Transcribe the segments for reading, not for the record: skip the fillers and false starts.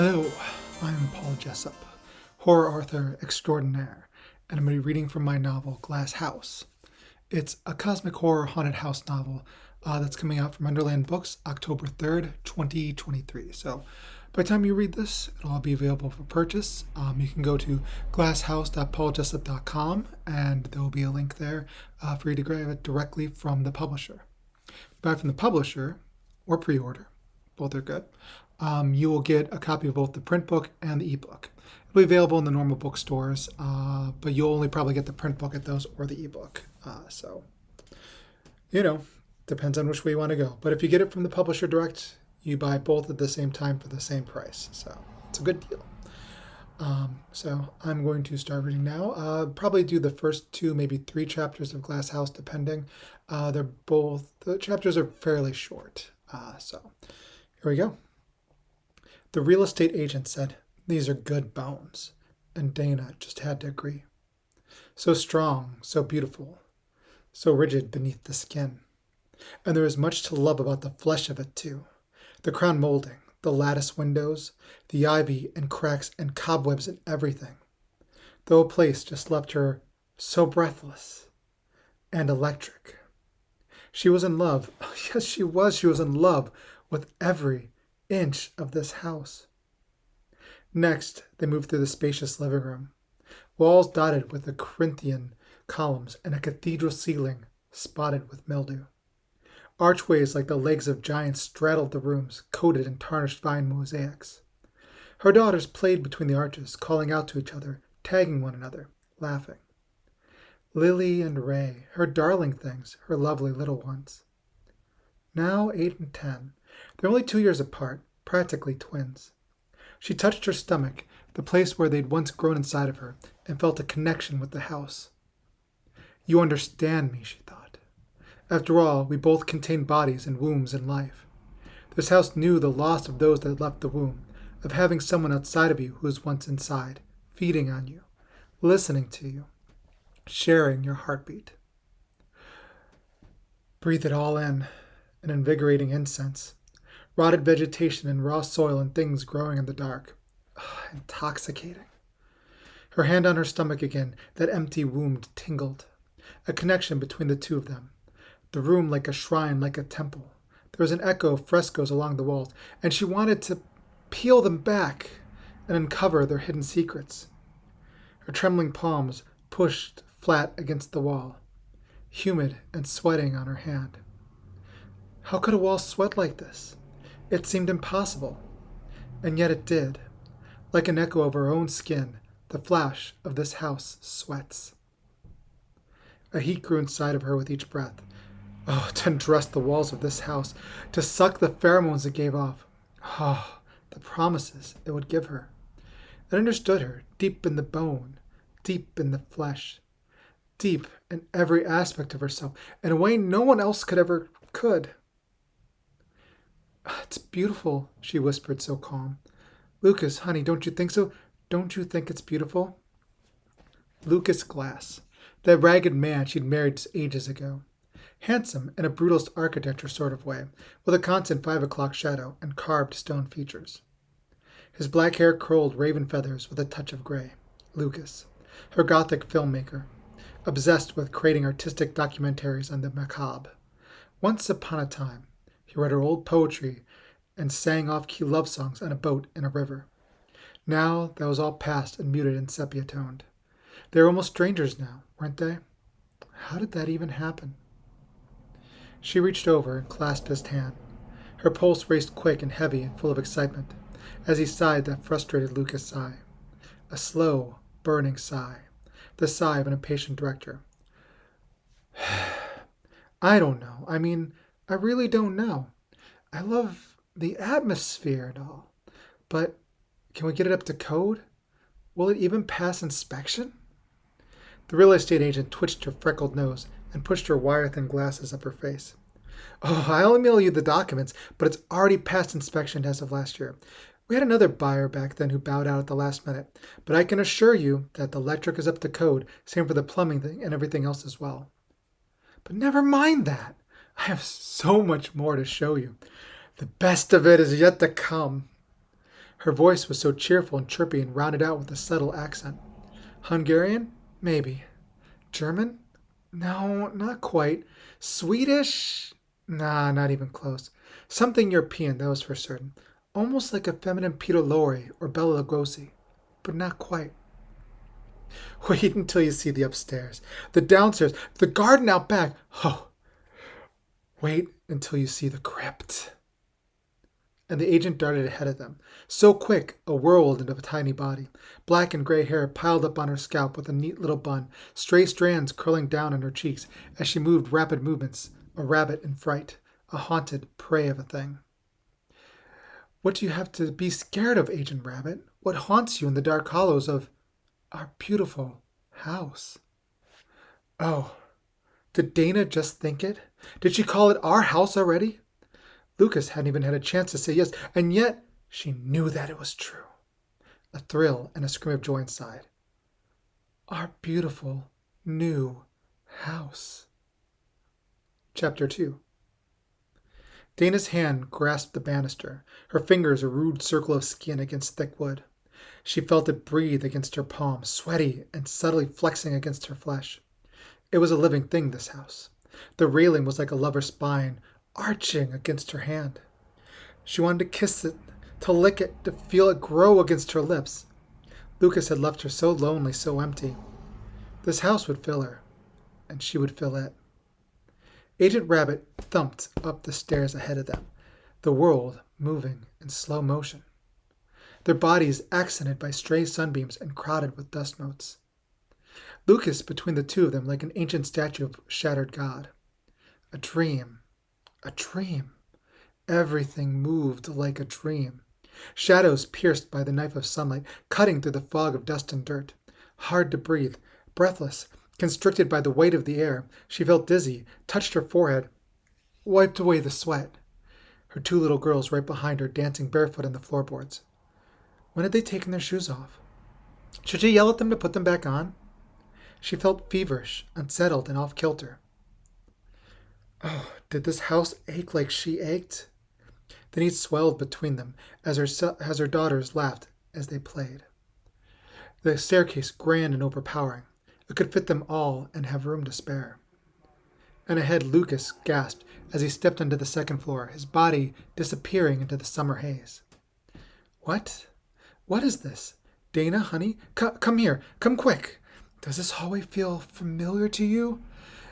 Hello, I'm Paul Jessup, horror author extraordinaire, and I'm going to be reading from my novel Glass House. It's a cosmic horror haunted house novel that's coming out from Underland Books October 3rd, 2023. So by the time you read this, it'll all be available for purchase. You can go to glasshouse.pauljessup.com and there will be a link there for you to grab it directly from the publisher. Buy from the publisher or pre-order, both are good. You will get a copy of both the print book and the ebook. It'll be available in the normal bookstores, but you'll only probably get the print book at those or the ebook. Depends on which way you want to go. But if you get it from the publisher direct, you buy both at the same time for the same price. So it's a good deal. So I'm going to start reading now. Probably do the first 2, maybe 3 chapters of Glass House, depending. The chapters are fairly short. So here we go. The real estate agent said, "These are good bones," and Dana just had to agree. So strong, so beautiful, so rigid beneath the skin. And there is much to love about the flesh of it, too. The crown molding, the lattice windows, the ivy and cracks and cobwebs and everything. The whole place just left her so breathless and electric. She was in love. Yes, she was in love with every inch of this house. Next, they moved through the spacious living room, walls dotted with the Corinthian columns and a cathedral ceiling spotted with mildew. Archways like the legs of giants straddled the rooms, coated in tarnished vine mosaics. Her daughters played between the arches, calling out to each other, tagging one another, laughing. Lily and Ray, her darling things, her lovely little ones. Now 8 and 10. They're only 2 years apart, practically twins. She touched her stomach, the place where they'd once grown inside of her, and felt a connection with the house. You understand me, she thought. After all, we both contain bodies and wombs in life. This house knew the loss of those that left the womb, of having someone outside of you who was once inside, feeding on you, listening to you, sharing your heartbeat. Breathe it all in, an invigorating incense. Rotted vegetation and raw soil and things growing in the dark. Intoxicating. Her hand on her stomach again, that empty womb tingled. A connection between the two of them. The room like a shrine, like a temple. There was an echo of frescoes along the walls, and she wanted to peel them back and uncover their hidden secrets. Her trembling palms pushed flat against the wall, humid and sweating on her hand. How could a wall sweat like this? It seemed impossible, and yet it did. Like an echo of her own skin, the flash of this house sweats. A heat grew inside of her with each breath. Oh, to undress the walls of this house, to suck the pheromones it gave off. Oh, the promises it would give her. It understood her, deep in the bone, deep in the flesh, deep in every aspect of herself, in a way no one else could. It's beautiful, she whispered so calm. Lucas, honey, don't you think so? Don't you think it's beautiful? Lucas Glass, that ragged man she'd married ages ago. Handsome in a brutalist architecture sort of way, with a constant 5 o'clock shadow and carved stone features. His black hair curled raven feathers with a touch of gray. Lucas, her gothic filmmaker, obsessed with creating artistic documentaries on the macabre. Once upon a time, he read her old poetry and sang off-key love songs on a boat in a river. Now that was all past and muted and sepia-toned. They were almost strangers now, weren't they? How did that even happen? She reached over and clasped his hand. Her pulse raced quick and heavy and full of excitement as he sighed that frustrated Lucas sigh. A slow, burning sigh. The sigh of an impatient director. I don't know. I really don't know. I love the atmosphere and all. But can we get it up to code? Will it even pass inspection? The real estate agent twitched her freckled nose and pushed her wire-thin glasses up her face. Oh, I'll email you the documents, but it's already passed inspection as of last year. We had another buyer back then who bowed out at the last minute, but I can assure you that the electric is up to code, same for the plumbing thing and everything else as well. But never mind that. I have so much more to show you. The best of it is yet to come. Her voice was so cheerful and chirpy and rounded out with a subtle accent. Hungarian? Maybe. German? No, not quite. Swedish? Nah, not even close. Something European, that was for certain. Almost like a feminine Peter Lorre or Bela Lugosi, but not quite. Wait until you see the upstairs, the downstairs, the garden out back. Oh, wait until you see the crypt. And the agent darted ahead of them, so quick, a whirlwind of a tiny body. Black and gray hair piled up on her scalp with a neat little bun, stray strands curling down on her cheeks as she moved rapid movements, a rabbit in fright, a haunted prey of a thing. What do you have to be scared of, Agent Rabbit? What haunts you in the dark hollows of our beautiful house? Oh, did Dana just think it? Did she call it our house already? Lucas hadn't even had a chance to say yes, and yet she knew that it was true. A thrill and a scream of joy inside. Our beautiful, new house. Chapter 2. Dana's hand grasped the banister, her fingers a rude circle of skin against thick wood. She felt it breathe against her palm, sweaty and subtly flexing against her flesh. It was a living thing, this house. The railing was like a lover's spine, arching against her hand. She wanted to kiss it, to lick it, to feel it grow against her lips. Lucas had left her so lonely, so empty. This house would fill her, and she would fill it. Agent Rabbit thumped up the stairs ahead of them, the world moving in slow motion, their bodies accented by stray sunbeams and crowded with dust motes. Lucas between the two of them like an ancient statue of shattered God. A dream. A dream. Everything moved like a dream. Shadows pierced by the knife of sunlight, cutting through the fog of dust and dirt. Hard to breathe, breathless, constricted by the weight of the air, she felt dizzy, touched her forehead, wiped away the sweat. Her two little girls right behind her dancing barefoot on the floorboards. When had they taken their shoes off? Should she yell at them to put them back on? She felt feverish, unsettled, and off-kilter. Oh, did this house ache like she ached? The need swelled between them as her daughters laughed as they played. The staircase grand and overpowering. It could fit them all and have room to spare. And ahead Lucas gasped as he stepped onto the second floor, his body disappearing into the summer haze. What? What is this? Dana, honey? Come here. Come quick. Does this hallway feel familiar to you?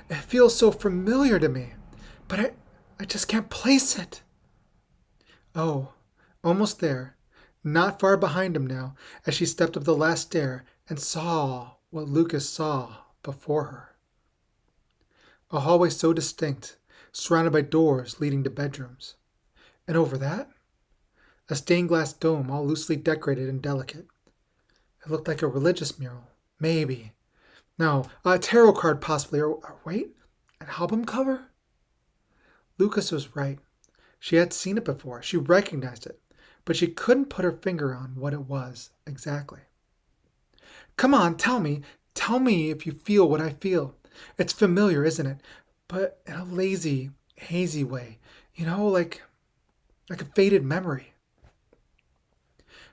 It feels so familiar to me, but I just can't place it. Oh, almost there, not far behind him now, as she stepped up the last stair and saw what Lucas saw before her. A hallway so distinct, surrounded by doors leading to bedrooms. And over that, a stained glass dome all loosely decorated and delicate. It looked like a religious mural, maybe. No, a tarot card possibly, or wait, an album cover? Lucas was right. She had seen it before. She recognized it, but she couldn't put her finger on what it was exactly. Come on, tell me if you feel what I feel. It's familiar, isn't it? But in a lazy, hazy way, like a faded memory.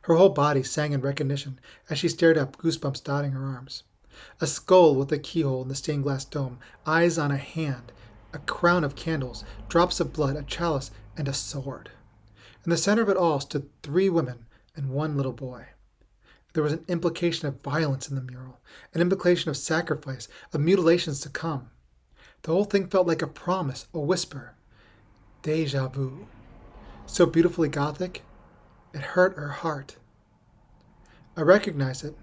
Her whole body sang in recognition as she stared up, goosebumps dotting her arms. A skull with a keyhole in the stained glass dome, eyes on a hand, a crown of candles, drops of blood, a chalice, and a sword. In the center of it all stood 3 women and 1 little boy. There was an implication of violence in the mural, an implication of sacrifice, of mutilations to come. The whole thing felt like a promise, a whisper. Déjà vu. So beautifully gothic, it hurt her heart. I recognized it.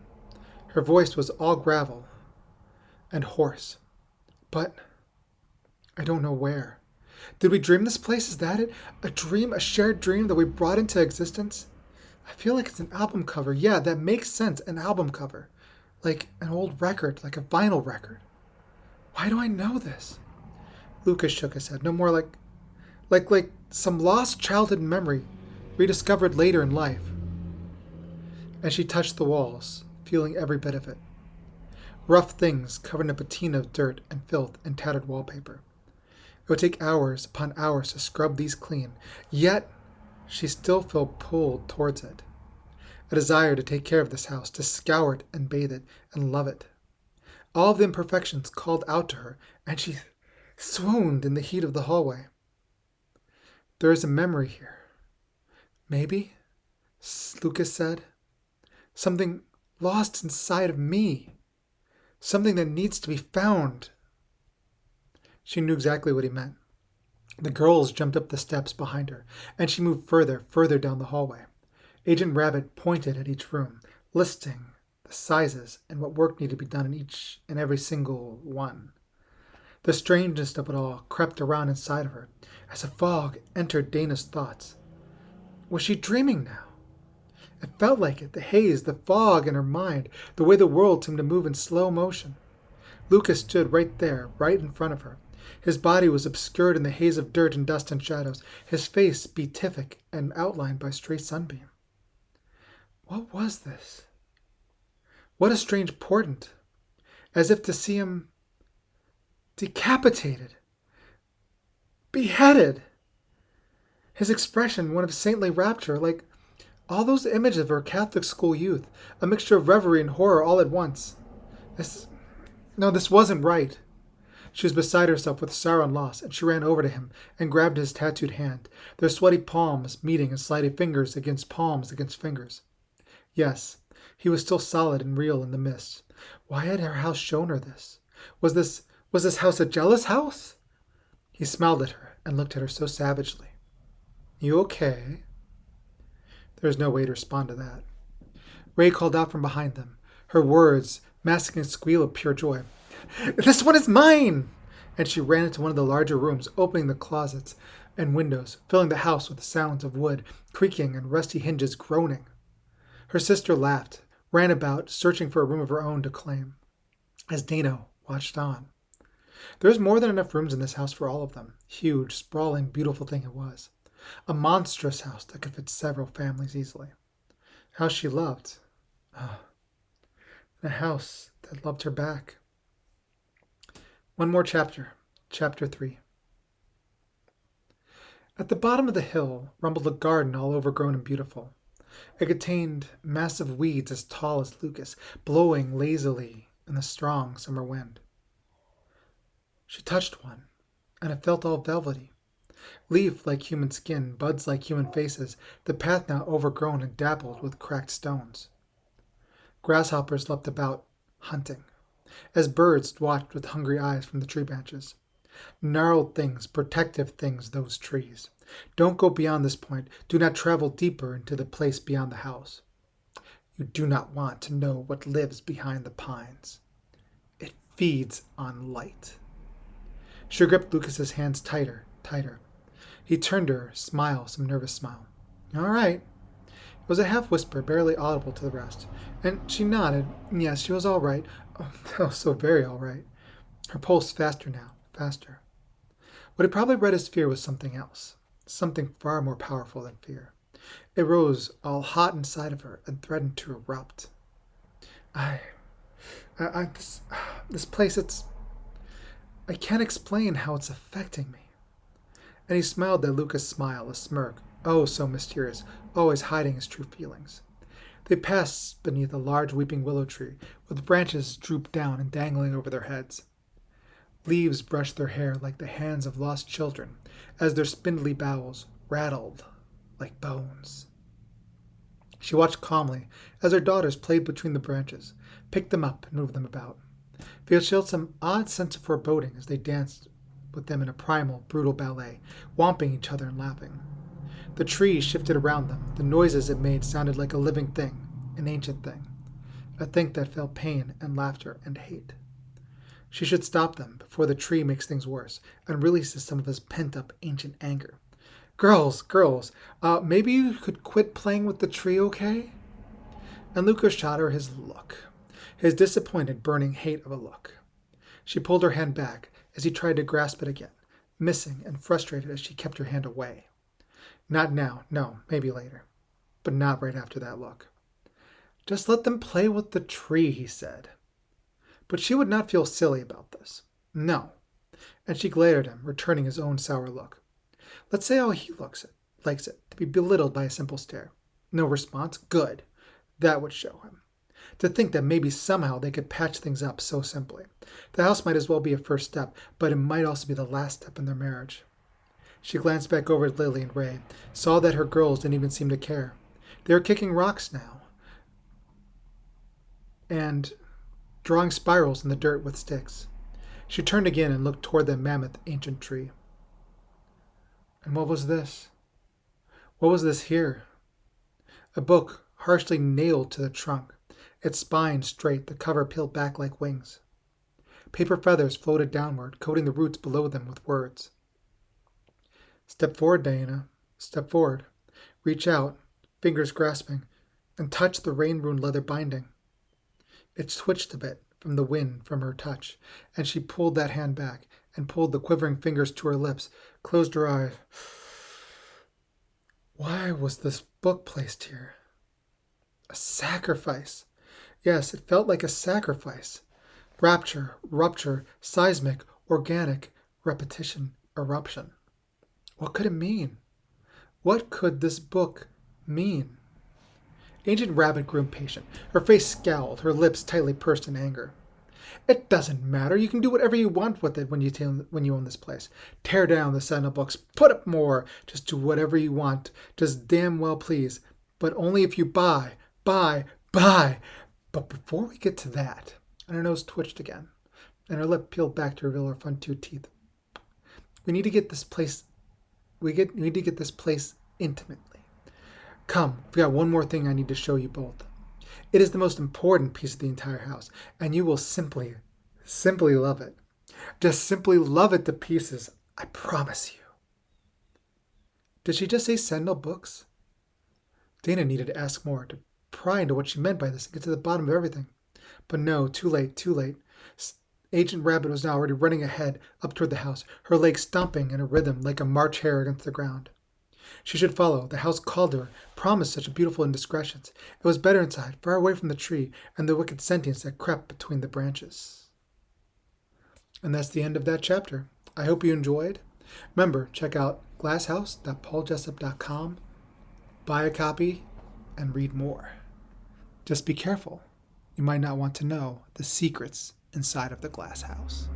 Her voice was all gravel and hoarse. But I don't know where. Did we dream this place? Is that it? A dream, a shared dream that we brought into existence? I feel like it's an album cover. Yeah, that makes sense, an album cover. Like an old record, like a vinyl record. Why do I know this? Lucas shook his head. No more like some lost childhood memory, rediscovered later in life. And she touched the walls, feeling every bit of it. Rough things covered in a patina of dirt and filth and tattered wallpaper. It would take hours upon hours to scrub these clean, yet she still felt pulled towards it. a desire to take care of this house, to scour it and bathe it and love it. All of the imperfections called out to her, and she swooned in the heat of the hallway. There is a memory here. Maybe, Lucas said. Something lost inside of me. Something that needs to be found. She knew exactly what he meant. The girls jumped up the steps behind her, and she moved further down the hallway. Agent Rabbit pointed at each room, listing the sizes and what work needed to be done in each and every single one. The strangeness of it all crept around inside of her as a fog entered Dana's thoughts. Was she dreaming now? It felt like it, the haze, the fog in her mind, the way the world seemed to move in slow motion. Lucas stood right there, right in front of her. His body was obscured in the haze of dirt and dust and shadows, his face beatific and outlined by stray sunbeam. What was this? What a strange portent, as if to see him decapitated, beheaded. His expression, one of saintly rapture, like all those images of her Catholic school youth, a mixture of reverie and horror all at once. This wasn't right. She was beside herself with sorrow and loss, and she ran over to him and grabbed his tattooed hand, their sweaty palms meeting and sliding fingers against palms against fingers. Yes, he was still solid and real in the mist. Why had her house shown her this? Was this house a jealous house? He smiled at her and looked at her so savagely. You okay? There was no way to respond to that. Ray called out from behind them, her words masking a squeal of pure joy. This one is mine! And she ran into one of the larger rooms, opening the closets and windows, filling the house with the sounds of wood creaking and rusty hinges groaning. Her sister laughed, ran about, searching for a room of her own to claim, as Dana watched on. There was more than enough rooms in this house for all of them. Huge, sprawling, beautiful thing it was. A monstrous house that could fit several families easily. How she loved. Oh, a house that loved her back. One more chapter. Chapter 3. At the bottom of the hill rumbled a garden all overgrown and beautiful. It contained massive weeds as tall as Lucas, blowing lazily in the strong summer wind. She touched one, and it felt all velvety. Leaf like human skin, buds like human faces, the path now overgrown and dappled with cracked stones. Grasshoppers leapt about, hunting, as birds watched with hungry eyes from the tree branches. Gnarled things, protective things, those trees. Don't go beyond this point. Do not travel deeper into the place beyond the house. You do not want to know what lives behind the pines. It feeds on light. She gripped Lucas's hands tighter. He turned to her, some nervous smile. All right. It was a half whisper, barely audible to the rest, and she nodded. Yes, she was all right. Oh, so very all right. Her pulse faster now, faster. What had probably bred his fear was something else, something far more powerful than fear. It rose all hot inside of her and threatened to erupt. This place, I can't explain how it's affecting me. And he smiled that Lucas smile, a smirk, oh so mysterious, always hiding his true feelings. They passed beneath a large weeping willow tree, with branches drooped down and dangling over their heads. Leaves brushed their hair like the hands of lost children, as their spindly boughs rattled like bones. She watched calmly as her daughters played between the branches, picked them up and moved them about. Felt some odd sense of foreboding as they danced with them in a primal, brutal ballet, whomping each other and laughing. The trees shifted around them. The noises it made sounded like a living thing, an ancient thing, a thing that felt pain and laughter and hate. She should stop them before the tree makes things worse and releases some of his pent-up ancient anger. Girls, maybe you could quit playing with the tree, okay? And Lucas shot her his look, his disappointed, burning hate of a look. She pulled her hand back as he tried to grasp it again, missing and frustrated as she kept her hand away. Not now, no, maybe later, but not right after that look. Just let them play with the tree, he said. But she would not feel silly about this. No. And she glared at him, returning his own sour look. Let's say how he likes it, to be belittled by a simple stare. No response? Good. That would show him. To think that maybe somehow they could patch things up so simply. The house might as well be a first step, but it might also be the last step in their marriage. She glanced back over at Lily and Ray, saw that her girls didn't even seem to care. They were kicking rocks now and drawing spirals in the dirt with sticks. She turned again and looked toward the mammoth ancient tree. And what was this? What was this here? A book harshly nailed to the trunk, its spine straight, the cover peeled back like wings. Paper feathers floated downward, coating the roots below them with words. Step forward, Diana. Step forward. Reach out, fingers grasping, and touch the rain-ruined leather binding. It twitched a bit from the wind from her touch, and she pulled that hand back and pulled the quivering fingers to her lips, closed her eyes. Why was this book placed here? A sacrifice. Yes, it felt like a sacrifice. Rapture, rupture, seismic, organic, repetition, eruption. What could it mean? What could this book mean? Ancient Rabbit grew impatient. Her face scowled, her lips tightly pursed in anger. It doesn't matter. You can do whatever you want with it when you own this place. Tear down the Sentinel books. Put up more. Just do whatever you want. Just damn well please. But only if you buy. But before we get to that, and her nose twitched again, and her lip peeled back to reveal her front two teeth. We need to get this place. We need to get this place intimately. Come, we've got one more thing I need to show you both. It is the most important piece of the entire house, and you will simply love it. Just simply love it to pieces, I promise you. Did she just say Sentinel books? Dana needed to ask more, to pry into what she meant by this and get to the bottom of everything. But no, too late. Agent Rabbit was now already running ahead up toward the house, her legs stomping in a rhythm like a March hare against the ground. She should follow. The house called to her, promised such beautiful indiscretions. It was better inside, far away from the tree and the wicked sentience that crept between the branches. And that's the end of that chapter. I hope you enjoyed. Remember, check out glasshouse.pauljessup.com, buy a copy, and read more. Just be careful. You might not want to know the secrets inside of the glass house.